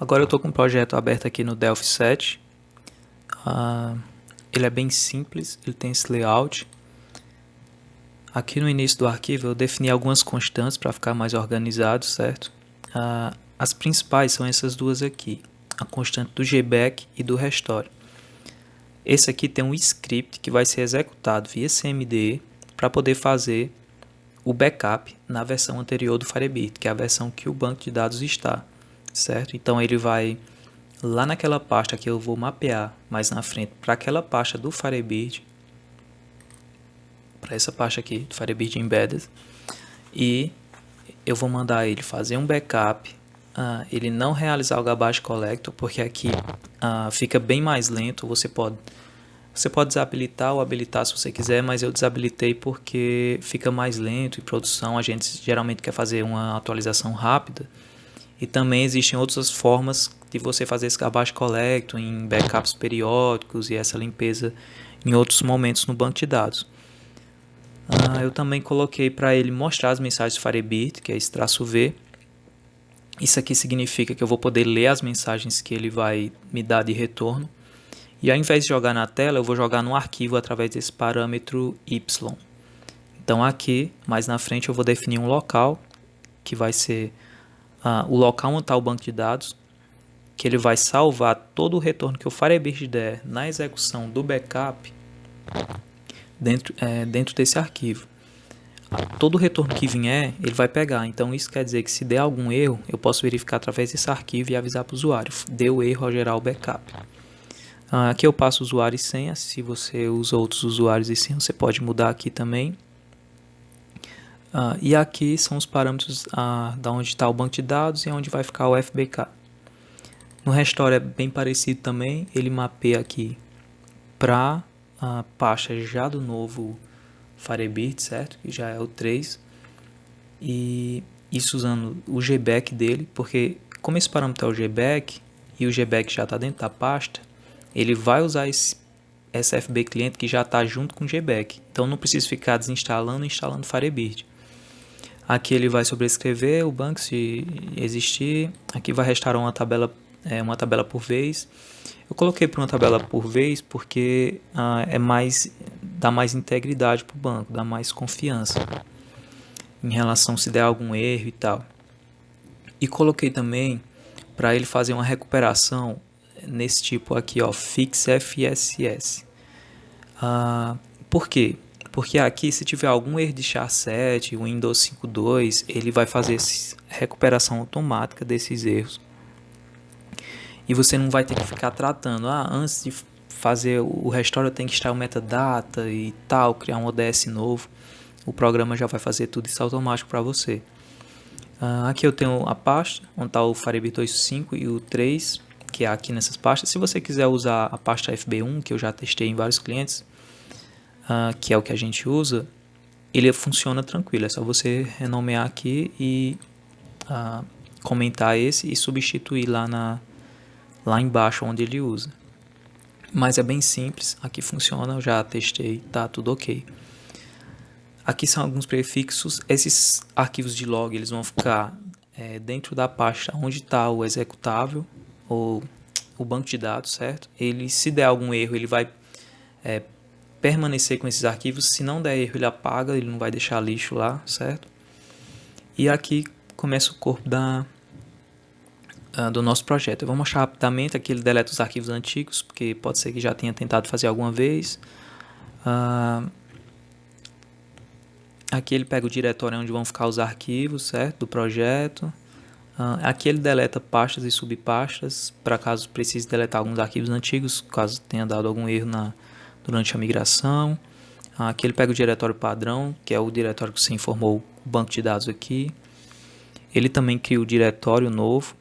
Agora eu estou com um projeto aberto aqui no Delphi 7. Ele é bem simples, ele tem esse layout. Aqui no início do arquivo eu defini algumas constantes para ficar mais organizado, certo? As principais são essas duas aqui, a constante do GBack e do Restore. Esse aqui tem um script que vai ser executado via CMD para poder fazer o backup na versão anterior do Firebird, que é a versão que o banco de dados está, certo? Então ele vai lá naquela pasta que eu vou mapear mais na frente para aquela pasta do Firebird, para essa pasta aqui do Firebird Embedded, e eu vou mandar ele fazer um backup. Ele não realizar o Garbage Collector, porque aqui fica bem mais lento. Você pode desabilitar ou habilitar se você quiser, mas eu desabilitei porque fica mais lento em produção. A gente geralmente quer fazer uma atualização rápida. E também existem outras formas de você fazer esse Garbage Collector em backups periódicos e essa limpeza em outros momentos no banco de dados. Eu também coloquei para ele mostrar as mensagens do Firebird, que é esse traço V. Isso aqui significa que eu vou poder ler as mensagens que ele vai me dar de retorno. E ao invés de jogar na tela, eu vou jogar no arquivo através desse parâmetro Y. Então aqui, mais na frente, eu vou definir um local, que vai ser o local onde está o banco de dados, que ele vai salvar todo o retorno que o Firebird der na execução do backup dentro desse arquivo. Todo o retorno que vier, ele vai pegar. Então isso quer dizer que se der algum erro, eu posso verificar através desse arquivo e avisar para o usuário. Deu erro ao gerar o backup. Aqui eu passo usuário e senha. Se você usa outros usuários e senha, você pode mudar aqui também. E aqui são os parâmetros da onde está o banco de dados e onde vai ficar o FBK. No Restore é bem parecido também. Ele mapeia aqui para a pasta já do novo Firebird, certo? Que já é o 3. E isso usando o GBack dele, porque como esse parâmetro é o GBack e o GBack já está dentro da pasta, ele vai usar esse SFB cliente que já está junto com o GBack. Então não precisa ficar desinstalando e instalando Firebird. Aqui ele vai sobrescrever o banco se existir. Aqui vai restaurar uma tabela por vez. Eu coloquei para uma tabela por vez porque dá mais integridade para o banco, dá mais confiança em relação se der algum erro e tal. E coloquei também para ele fazer uma recuperação nesse tipo aqui, ó, fix FSS. Por quê? Porque aqui, se tiver algum erro de char7, Windows 5.2, ele vai fazer essa recuperação automática desses erros. E você não vai ter que ficar tratando. Antes de fazer o restore, eu tenho que extrair o metadata e tal, criar um ODS novo. O programa já vai fazer tudo isso automático para você. Aqui eu tenho a pasta, onde está o Firebird 2.5 e o 3, que é aqui nessas pastas. Se você quiser usar a pasta FB1, que eu já testei em vários clientes, que é o que a gente usa, ele funciona tranquilo. É só você renomear aqui e comentar esse e substituir lá embaixo onde ele usa. Mas é bem simples, aqui funciona, eu já testei, tá tudo ok. Aqui são alguns prefixos. Esses arquivos de log eles vão ficar dentro da pasta onde está o executável ou o banco de dados, certo? Ele, se der algum erro, ele vai permanecer com esses arquivos. Se não der erro, ele apaga, ele não vai deixar lixo lá, certo? E aqui começa o corpo do nosso projeto. Eu vou mostrar rapidamente. Aqui ele deleta os arquivos antigos, porque pode ser que já tenha tentado fazer alguma vez. Aqui ele pega o diretório onde vão ficar os arquivos, certo, do projeto. Aqui ele deleta pastas e subpastas, para caso precise deletar alguns arquivos antigos, caso tenha dado algum erro durante a migração. Aqui ele pega o diretório padrão, que é o diretório que você informou o banco de dados aqui. Ele também cria o diretório novo,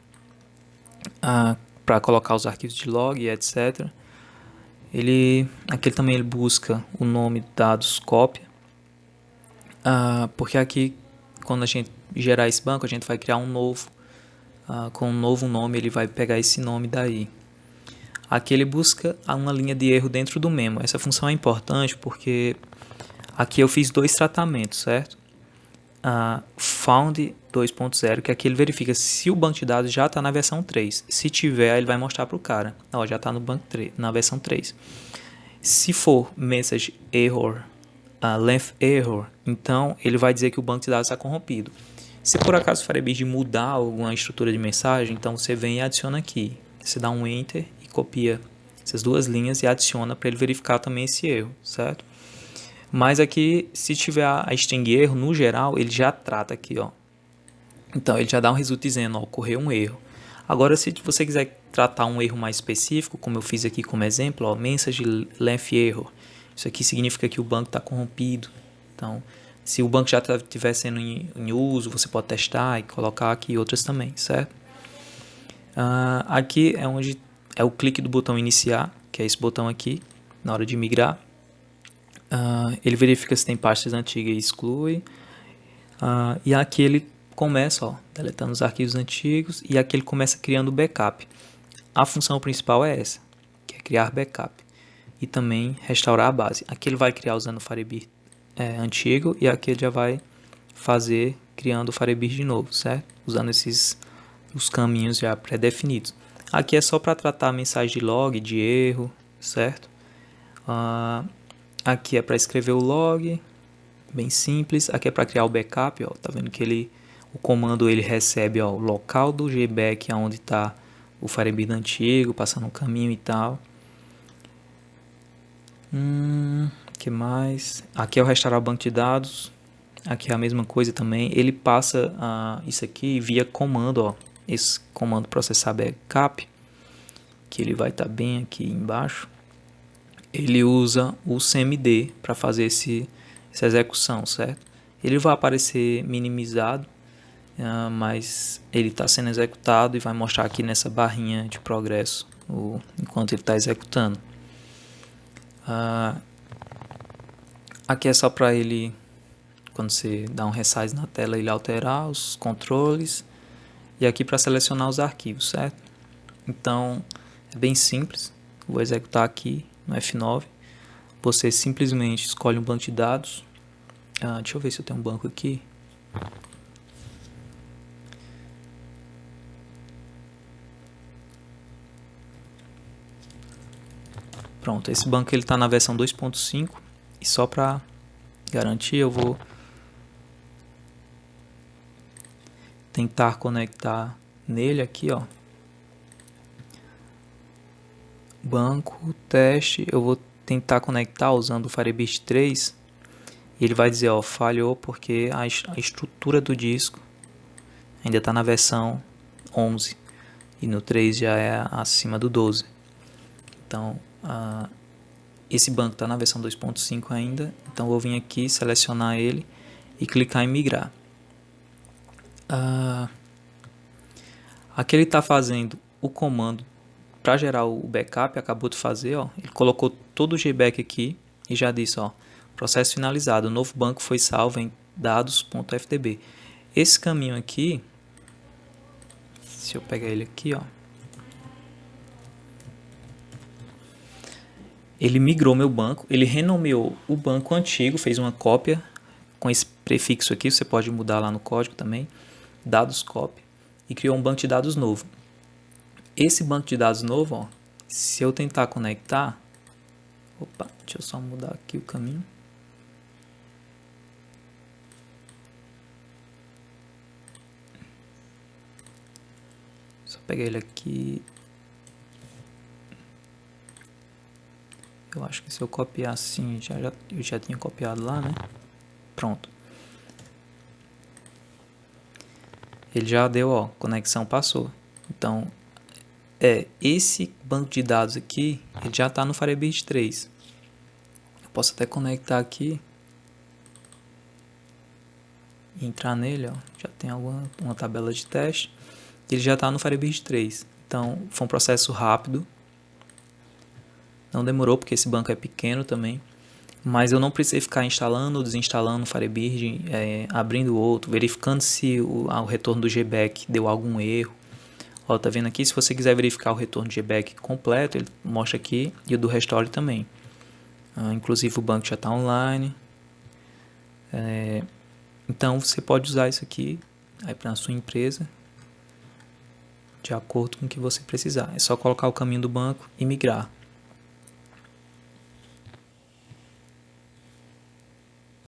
para colocar os arquivos de log e etc. Aqui também ele busca o nome dados cópia, porque aqui quando a gente gerar esse banco a gente vai criar um novo, com um novo nome. Ele vai pegar esse nome daí. Aqui ele busca uma linha de erro dentro do memo. Essa função é importante porque aqui eu fiz dois tratamentos, certo? Found 2.0, que aqui ele verifica se o banco de dados já está na versão 3. Se tiver, ele vai mostrar para o cara. Ó, já está no banco 3, na versão 3. Se for message error, length error, então ele vai dizer que o banco de dados está corrompido. Se por acaso o Firebird mudar alguma estrutura de mensagem, então você vem e adiciona aqui. Você dá um enter e copia essas duas linhas e adiciona para ele verificar também esse erro, certo? Mas aqui, se tiver a string erro, no geral, ele já trata aqui, ó. Então, ele já dá um resultado dizendo, ó, ocorreu um erro. Agora, se você quiser tratar um erro mais específico, como eu fiz aqui como exemplo, ó, message length error. Isso aqui significa que o banco está corrompido. Então, se o banco já estiver sendo em uso, você pode testar e colocar aqui outras também, certo? Aqui é onde é o clique do botão iniciar, que é esse botão aqui, na hora de migrar. Ele verifica se tem pastas antigas e exclui. E aqui ele começa, ó, deletando os arquivos antigos, e aqui ele começa criando o backup. A função principal é essa, que é criar backup. E também restaurar a base. Aqui ele vai criar usando o Firebird antigo, e aqui ele já vai fazer criando o Firebird de novo, certo? Usando os caminhos já pré-definidos. Aqui é só para tratar a mensagem de log, de erro, certo? Aqui é para escrever o log, bem simples. Aqui é para criar o backup, ó. Tá vendo que o comando ele recebe, ó, o local do GBack onde está o Firebird antigo, passando o caminho e tal. Que mais? Aqui é o restaurar o banco de dados. Aqui é a mesma coisa também. Ele passa isso aqui via comando, ó. Esse comando processar backup, que ele vai estar bem aqui embaixo. Ele usa o cmd para fazer essa execução, certo? Ele vai aparecer minimizado, mas ele está sendo executado e vai mostrar aqui nessa barrinha de progresso enquanto ele está executando. Aqui é só para ele, quando você dá um resize na tela, ele alterar os controles, e aqui para selecionar os arquivos, certo? Então é bem simples. Vou executar aqui no F9. Você simplesmente escolhe um banco de dados. Deixa eu ver se eu tenho um banco aqui. Pronto, esse banco ele está na versão 2.5, e só para garantir eu vou tentar conectar nele aqui, ó. Banco, teste, eu vou tentar conectar usando o Firebird 3, e ele vai dizer, ó, falhou porque a estrutura do disco ainda está na versão 11, e no 3 já é acima do 12. Então, esse banco está na versão 2.5 ainda, então eu vou vir aqui, selecionar ele e clicar em migrar. Aqui ele está fazendo o comando para gerar o backup, acabou de fazer, ó. Ele colocou todo o GBack aqui e já disse, ó, processo finalizado, o novo banco foi salvo em dados.ftb. Esse caminho aqui, se eu pegar ele aqui, ó, ele migrou meu banco, ele renomeou o banco antigo, fez uma cópia com esse prefixo aqui, você pode mudar lá no código também, dados copy, e criou um banco de dados novo. Esse banco de dados novo, ó, se eu tentar conectar, deixa eu só mudar aqui o caminho. Só pegar ele aqui. Eu acho que se eu copiar assim, eu já tinha copiado lá, né? Pronto. Ele já deu, ó, conexão passou. Então, esse banco de dados aqui, ele já está no Firebird 3. Eu posso até conectar aqui. E entrar nele, ó. Já tem uma tabela de teste. Ele já está no Firebird 3. Então, foi um processo rápido. Não demorou, porque esse banco é pequeno também. Mas eu não precisei ficar instalando ou desinstalando o Firebird, abrindo outro, verificando se o retorno do GBack deu algum erro. Ó, tá vendo aqui? Se você quiser verificar o retorno de GBack completo, ele mostra aqui, e o do Restore também. Inclusive o banco já está online. Então você pode usar isso aqui aí para a sua empresa de acordo com o que você precisar. É só colocar o caminho do banco e migrar.